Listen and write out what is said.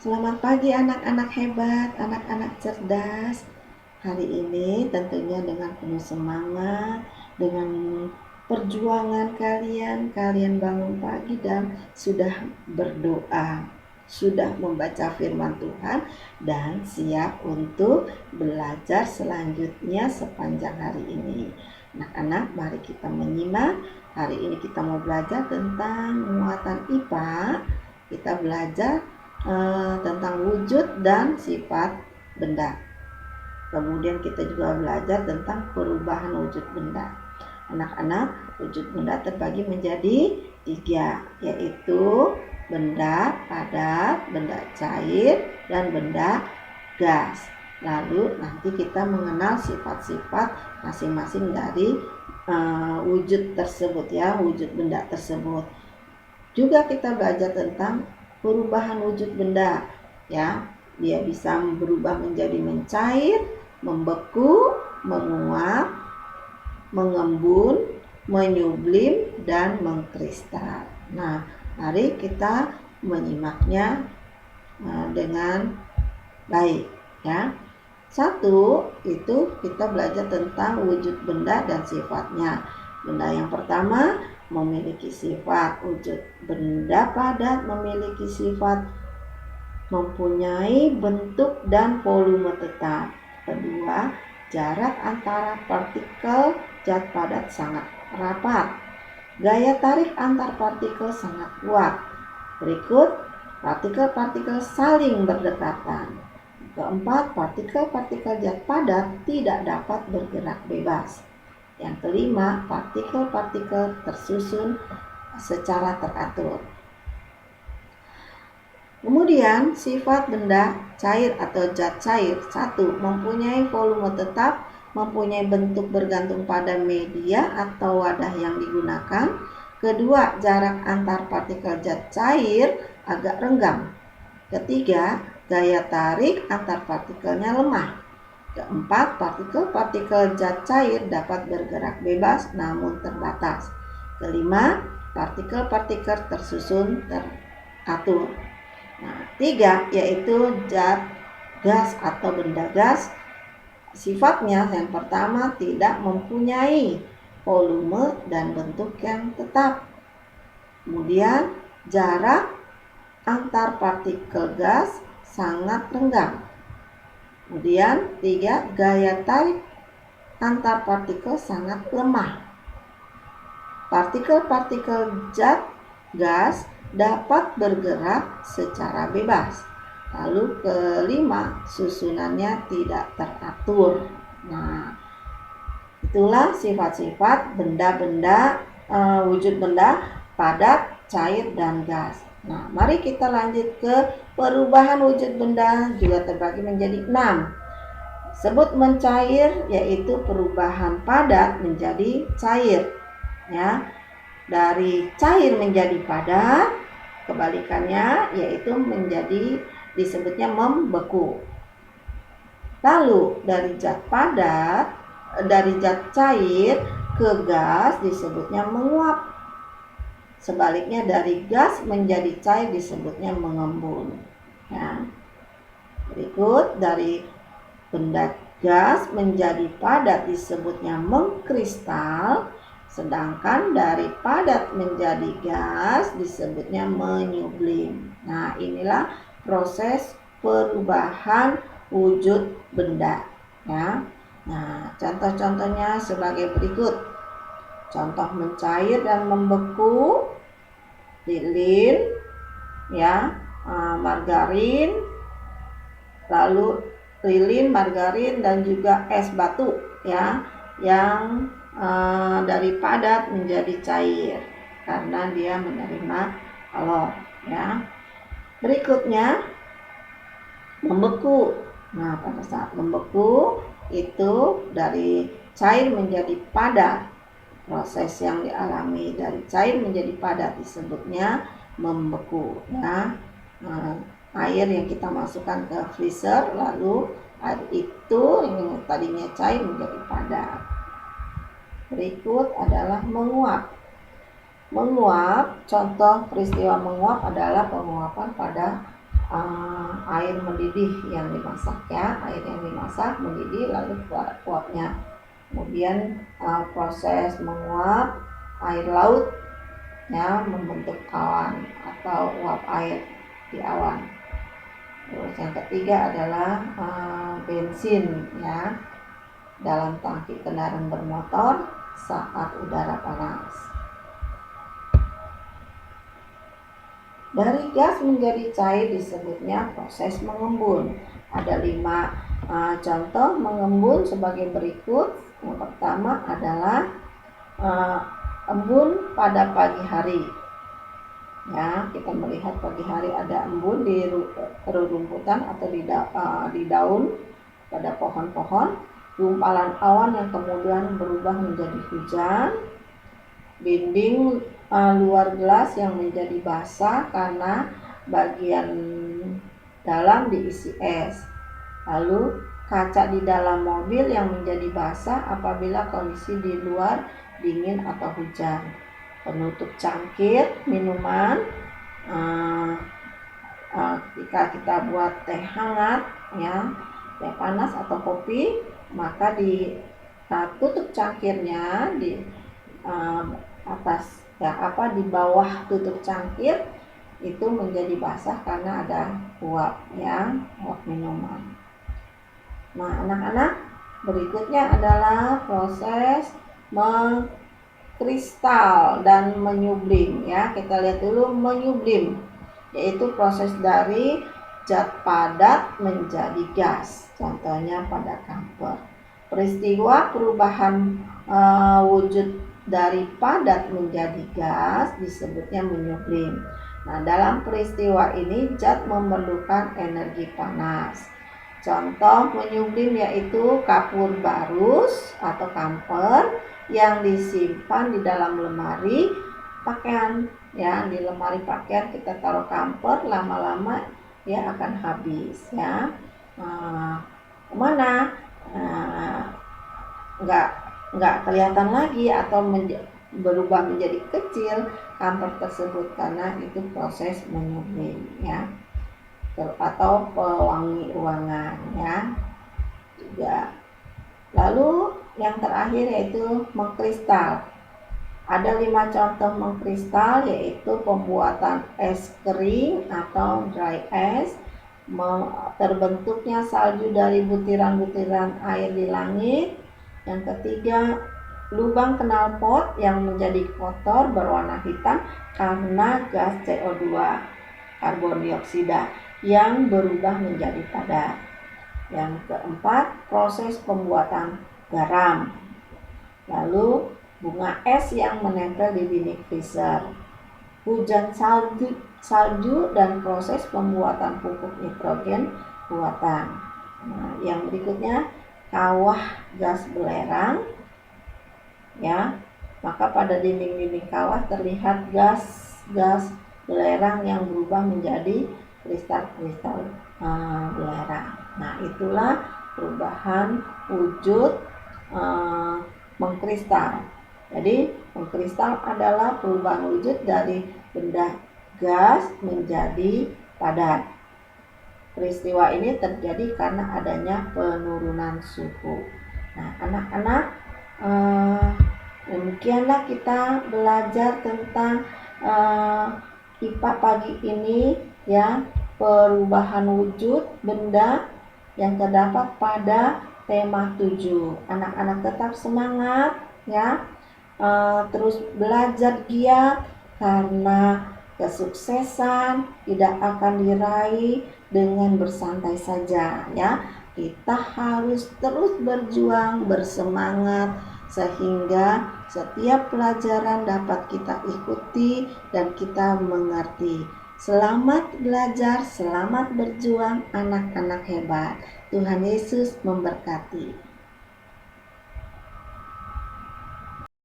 Selamat pagi anak-anak hebat, anak-anak cerdas. Hari ini tentunya dengan penuh semangat, dengan perjuangan kalian bangun pagi dan sudah berdoa, sudah membaca firman Tuhan dan siap untuk belajar selanjutnya sepanjang hari ini. Anak-anak, mari kita menyimak. Hari ini kita mau belajar tentang muatan IPA. Kita belajar tentang wujud dan sifat benda. Kemudian kita juga belajar tentang perubahan wujud benda. Anak-anak, wujud benda terbagi menjadi 3, yaitu benda padat, benda cair, dan benda gas. Lalu nanti kita mengenal sifat-sifat masing-masing dari wujud tersebut ya, wujud benda tersebut. Juga kita belajar tentang perubahan wujud benda ya. Dia bisa berubah menjadi mencair, membeku, menguap, mengembun, menyublim, dan mengkristal. Nah, mari kita menyimaknya dengan baik ya. 1 itu kita belajar tentang wujud benda dan sifatnya. Benda yang pertama memiliki sifat wujud. Benda padat memiliki sifat mempunyai bentuk dan volume tetap. Kedua, jarak antara partikel zat padat sangat rapat. Gaya tarik antar partikel sangat kuat. Berikut, partikel-partikel saling berdekatan. Keempat, partikel-partikel zat padat tidak dapat bergerak bebas. Yang kelima, partikel-partikel tersusun secara teratur. Kemudian, sifat benda cair atau zat cair. 1. Mempunyai volume tetap, mempunyai bentuk bergantung pada media atau wadah yang digunakan. Kedua, jarak antar partikel zat cair agak renggang. Ketiga, gaya tarik antar partikelnya lemah. Keempat, partikel-partikel zat cair dapat bergerak bebas namun terbatas. Kelima, partikel-partikel tersusun teratur. Nah, 3 yaitu zat gas atau benda gas. Sifatnya yang pertama tidak mempunyai volume dan bentuk yang tetap. Kemudian jarak antar partikel gas sangat renggang. Kemudian 3, gaya tarik antar partikel sangat lemah. Partikel-partikel zat gas dapat bergerak secara bebas. Lalu kelima, susunannya tidak teratur. Nah, itulah sifat-sifat benda-benda wujud benda padat, cair, dan gas. Nah, mari kita lanjut ke perubahan wujud benda juga terbagi menjadi 6. Sebut mencair yaitu perubahan padat menjadi cair ya. Dari cair menjadi padat, kebalikannya yaitu menjadi disebutnya membeku. Lalu dari zat padat, dari zat cair ke gas disebutnya menguap. Sebaliknya dari gas menjadi cair disebutnya mengembun. Ya. Berikut dari benda gas menjadi padat disebutnya mengkristal, sedangkan dari padat menjadi gas disebutnya menyublim. Nah, inilah proses perubahan wujud benda ya. Nah, contoh-contohnya sebagai berikut. Contoh mencair dan membeku, lilin ya, margarin, lalu lilin, margarin, dan juga es batu ya, yang dari padat menjadi cair karena dia menerima kalor ya. Berikutnya membeku. Nah, pada saat membeku itu dari cair menjadi padat. Proses yang dialami dari cair menjadi padat disebutnya membeku ya. Air yang kita masukkan ke freezer, lalu air itu yang tadinya cair menjadi padat. Berikut adalah menguap. Menguap, contoh peristiwa menguap adalah penguapan pada air mendidih yang dimasak ya, air yang dimasak mendidih lalu uapnya. Kemudian proses menguap air laut ya membentuk awan atau uap air di awan. Terus yang ketiga adalah bensin ya dalam tangki kendaraan bermotor saat udara panas. Dari gas menjadi cair disebutnya proses mengembun. Ada 5 contoh mengembun sebagai berikut. Yang pertama adalah embun pada pagi hari. Ya, kita melihat pagi hari ada embun di rerumputan atau di daun pada pohon-pohon, gumpalan awan yang kemudian berubah menjadi hujan, dinding luar gelas yang menjadi basah karena bagian dalam diisi es. Lalu kaca di dalam mobil yang menjadi basah apabila kondisi di luar dingin atau hujan. Penutup cangkir minuman ketika kita buat teh hangat ya, teh panas atau kopi, maka di tutup cangkirnya di atas ya di bawah tutup cangkir itu menjadi basah karena ada uap ya, uap minuman. Nah, anak-anak, berikutnya adalah proses mengkristal dan menyublim ya. Kita lihat dulu menyublim, yaitu proses dari zat padat menjadi gas. Contohnya pada kamper. Peristiwa perubahan wujud dari padat menjadi gas disebutnya menyublim. Nah, dalam peristiwa ini zat memerlukan energi panas. Contoh menyublim yaitu kapur barus atau kamper yang disimpan di dalam lemari pakaian. Ya, di lemari pakaian kita taruh kamper, lama-lama ya akan habis ya. Kemana? Nggak kelihatan lagi atau berubah menjadi kecil kamper tersebut karena itu proses menyublim ya, atau pewangi ruangan ya juga. Lalu yang terakhir yaitu mengkristal. Ada 5 contoh mengkristal, yaitu pembuatan es kering atau dry ice, terbentuknya salju dari butiran-butiran air di langit. Yang ketiga, lubang knalpot yang menjadi kotor berwarna hitam karena gas CO2 karbon dioksida yang berubah menjadi padat. Yang keempat, proses pembuatan garam. Lalu bunga es yang menempel di dinding freezer, hujan salju dan proses pembuatan pupuk nitrogen buatan. Nah, yang berikutnya kawah gas belerang ya, maka pada dinding-dinding kawah terlihat gas belerang yang berubah menjadi kristal-kristal belerang. Nah, itulah perubahan wujud mengkristal. Jadi mengkristal adalah perubahan wujud dari benda gas menjadi padat. Peristiwa ini terjadi karena adanya penurunan suhu. Nah, anak-anak, demikianlah kita belajar tentang IPA pagi ini ya, perubahan wujud benda yang terdapat pada tema 7. Anak-anak tetap semangat ya, terus belajar giat karena kesuksesan tidak akan diraih dengan bersantai saja ya. Kita harus terus berjuang, bersemangat sehingga setiap pelajaran dapat kita ikuti dan kita mengerti. Selamat belajar, selamat berjuang anak-anak hebat. Tuhan Yesus memberkati.